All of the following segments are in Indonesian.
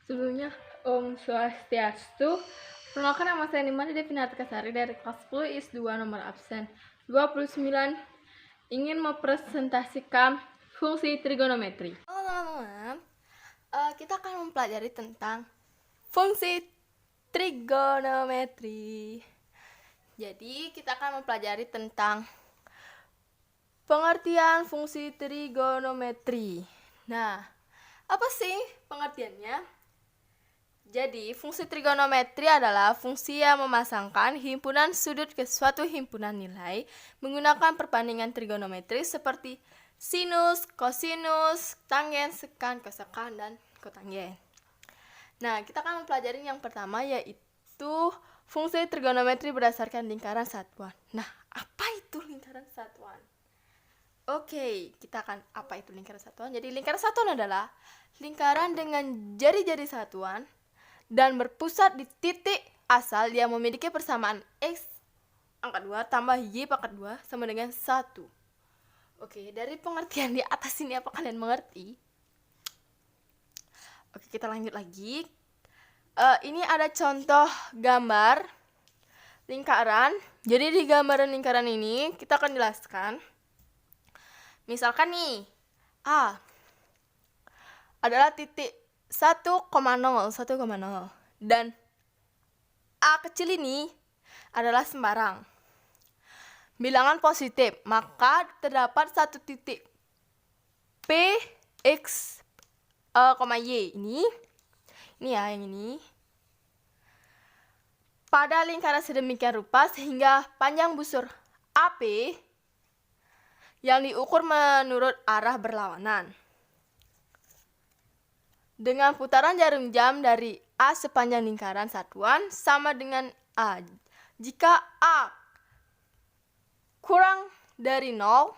Sebelumnya, Om Swastiastu. Perkenalkan, nama saya Nimani Devi Nartikasari dari kelas 10 IS 2 nomor absen 29, ingin mempresentasikan fungsi trigonometri. Halo teman-teman, kita akan mempelajari tentang fungsi trigonometri. Jadi kita akan mempelajari tentang pengertian fungsi trigonometri. Nah, apa sih pengertiannya? Jadi, fungsi trigonometri adalah fungsi yang memasangkan himpunan sudut ke suatu himpunan nilai menggunakan perbandingan trigonometri seperti sinus, kosinus, tangen, sekan, kosekan, dan kotangen. Nah, kita akan mempelajari yang pertama, yaitu fungsi trigonometri berdasarkan lingkaran satuan. Nah, apa itu lingkaran satuan? Oke, kita akan apa itu lingkaran satuan? Jadi, lingkaran satuan adalah lingkaran dengan jari-jari satuan dan berpusat di titik asal yang memiliki persamaan X angka 2 tambah Y pangkat 2 sama dengan 1. Oke, dari pengertian di atas ini apa kalian mengerti? Oke, kita lanjut lagi. Ini ada contoh gambar lingkaran. Jadi di gambaran lingkaran ini kita akan jelaskan. Misalkan nih, A adalah titik 1,0 dan A kecil ini adalah sembarang bilangan positif, maka terdapat satu titik P, X, Y ini ya, yang ini pada lingkaran sedemikian rupa sehingga panjang busur AP yang diukur menurut arah berlawanan dengan putaran jarum jam dari A sepanjang lingkaran satuan sama dengan A. Jika A kurang dari 0,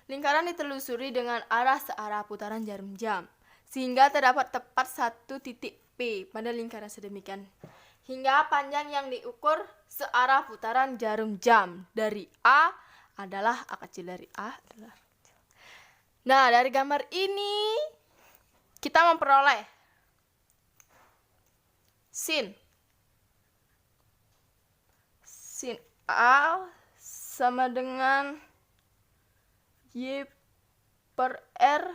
lingkaran ditelusuri dengan arah searah putaran jarum jam, sehingga terdapat tepat satu titik P pada lingkaran sedemikian, hingga panjang yang diukur searah putaran jarum jam dari A adalah A kecil dari A adalah. Nah, dari gambar ini kita memperoleh sin A sama dengan Y per R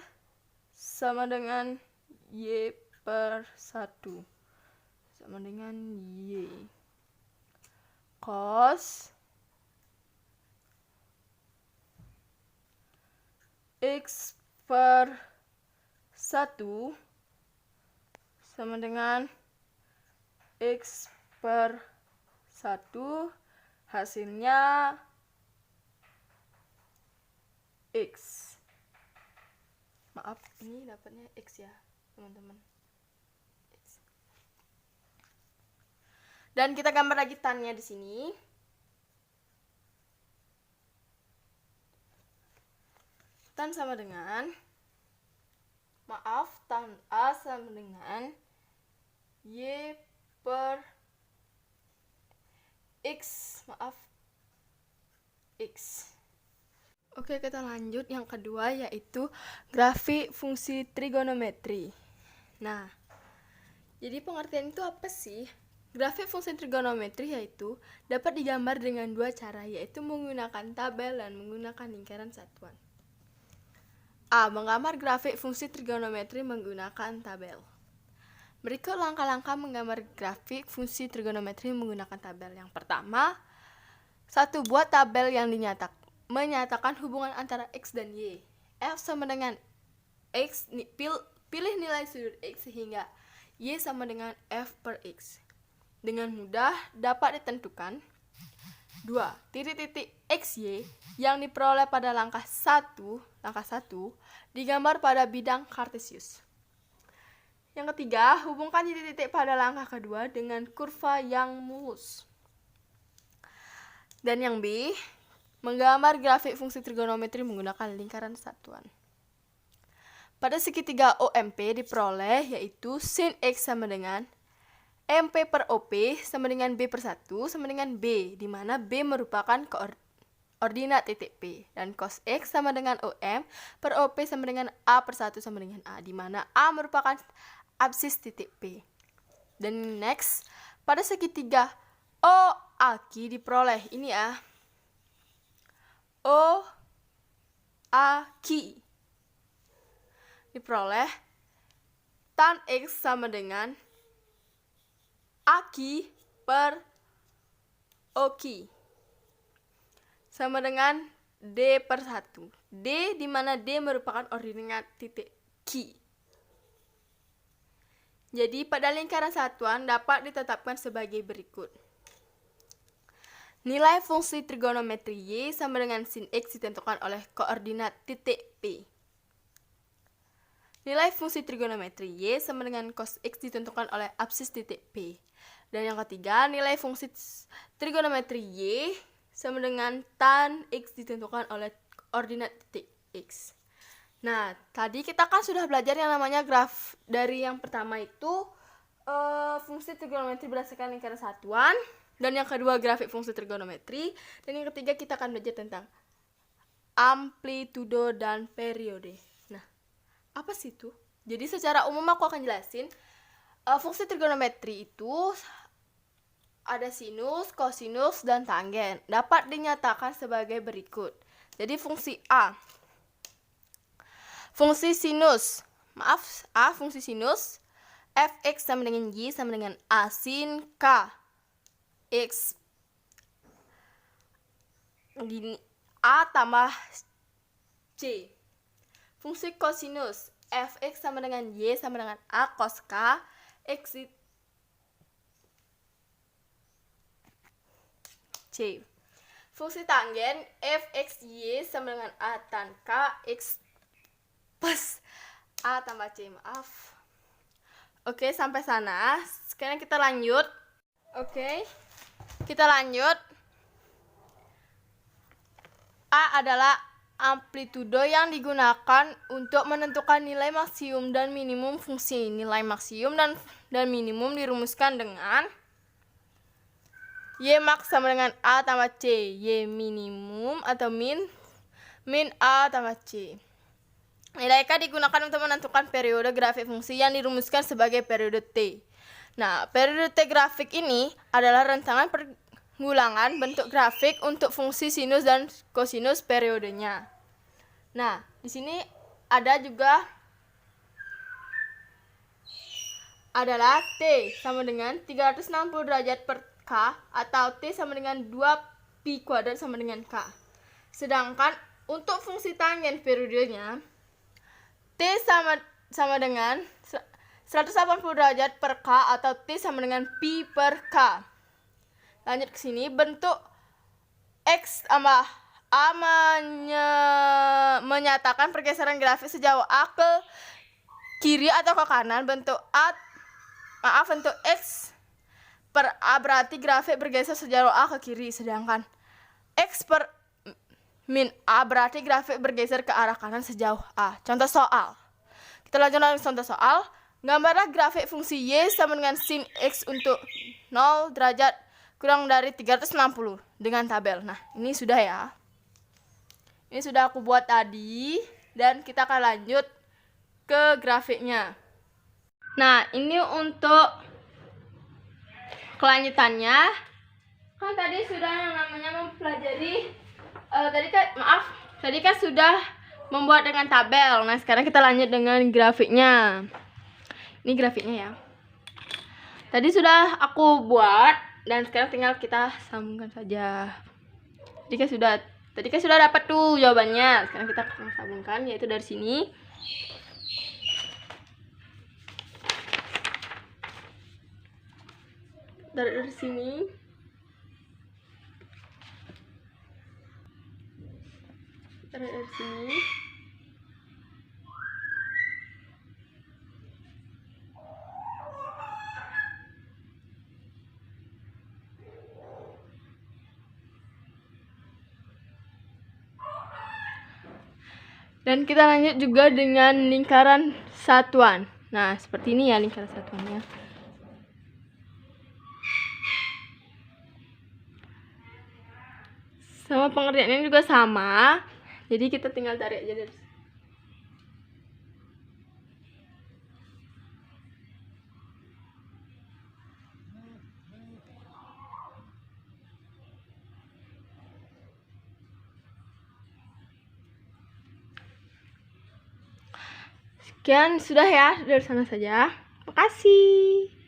sama dengan Y per 1 sama dengan Y. Cos X per 1 sama dengan X per 1, hasilnya X. Maaf, ini dapatnya X ya, teman-teman. Dan kita gambar lagi tannya di sini. Tan sama dengan tan A sama dengan Y per X. X. Oke, kita lanjut yang kedua, yaitu grafik fungsi trigonometri. Nah, jadi pengertian itu apa sih? Grafik fungsi trigonometri yaitu dapat digambar dengan dua cara, yaitu menggunakan tabel dan menggunakan lingkaran satuan. A. Menggambar grafik fungsi trigonometri menggunakan tabel. Berikut langkah-langkah menggambar grafik fungsi trigonometri menggunakan tabel. Yang pertama, 1. Buat tabel yang menyatakan hubungan antara X dan Y. F sama dengan X, pilih nilai sudut X sehingga Y sama dengan F per X. Dengan mudah dapat ditentukan. 2. Titik-titik XY yang diperoleh pada langkah 1 digambar pada bidang kartesius. Yang ketiga, hubungkan titik-titik pada langkah kedua dengan kurva yang mulus. Dan yang B, menggambar grafik fungsi trigonometri menggunakan lingkaran satuan. Pada segitiga OMP diperoleh yaitu sin X sama dengan MP per OP sama dengan B per 1 sama dengan B, di mana B merupakan ordinat titik P, dan cos X sama dengan OM per OP sama dengan A per 1 sama dengan A, di mana A merupakan absis titik P. Dan next, pada segitiga OAQ diperoleh ini ya. OAQ diperoleh tan X sama dengan AQ per OQ sama dengan D per 1. D di mana D merupakan ordinat titik Q. Jadi pada lingkaran satuan dapat ditetapkan sebagai berikut. Nilai fungsi trigonometri Y sama dengan sin X ditentukan oleh koordinat titik P. Nilai fungsi trigonometri Y sama dengan cos X ditentukan oleh absis titik P. Dan yang ketiga, nilai fungsi trigonometri Y sama dengan tan X ditentukan oleh koordinat titik X. Nah, tadi kita kan sudah belajar yang namanya graf. Dari yang pertama itu fungsi trigonometri berdasarkan lingkaran satuan, dan yang kedua grafik fungsi trigonometri, dan yang ketiga kita akan belajar tentang amplitudo dan periode. Nah, apa sih itu? Jadi secara umum aku akan jelasin. Fungsi trigonometri itu ada sinus, kosinus, dan tanggen. Dapat dinyatakan sebagai berikut. Jadi fungsi A. Fungsi sinus. Maaf, A fungsi sinus. Fx sama dengan Y sama dengan A sin K. X. Gini. A tambah C. Fungsi kosinus. Fx sama dengan Y sama dengan A cos K. X C. Fungsi tanggen Fxy sama dengan A tan K X plus A tambah C. Maaf. Oke, sampai sana. Sekarang kita lanjut. Oke, kita lanjut. A adalah amplitudo yang digunakan untuk menentukan nilai maksimum dan minimum fungsi. Nilai maksimum dan minimum dirumuskan dengan Y max sama dengan A tambah C. Y minimum atau min A tambah C. Nilai K digunakan untuk menentukan periode grafik fungsi yang dirumuskan sebagai periode T. Nah, periode T grafik ini adalah rancangan pergulangan bentuk grafik untuk fungsi sinus dan kosinus periodenya. Nah, di sini ada juga adalah T sama dengan 360 derajat per K atau T sama dengan 2 pi kuadrat sama dengan K. Sedangkan untuk fungsi tanggen periodenya T sama dengan 180 derajat per K atau T sama dengan pi per K. Lanjut ke sini, bentuk X tambah A menyatakan pergeseran grafik sejauh A ke kiri atau ke kanan. Bentuk X per A berarti grafik bergeser sejauh A ke kiri, sedangkan X per min A berarti grafik bergeser ke arah kanan sejauh A. Contoh soal. Kita lanjut ke contoh soal. Gambarlah grafik fungsi Y sama dengan sin X untuk 0 derajat kurang dari 360 dengan tabel. Nah, ini sudah ya. Ini sudah aku buat tadi, dan kita akan lanjut ke grafiknya. Nah, ini untuk kelanjutannya. Kan tadi sudah yang namanya mempelajari tadi kan sudah membuat dengan tabel. Nah, sekarang kita lanjut dengan grafiknya. Ini grafiknya ya. Tadi sudah aku buat, dan sekarang tinggal kita sambungkan saja. Tadi kan sudah dapat tuh jawabannya. Sekarang kita akan sambungkan, yaitu dari sini. Dari sini. Dari sini. Dan kita lanjut juga dengan lingkaran satuan. Nah, seperti ini ya lingkaran satuannya. Sama pengertiannya juga sama. Jadi kita tinggal tarik aja dari sini. Sekian sudah ya, dari sana saja. Makasih.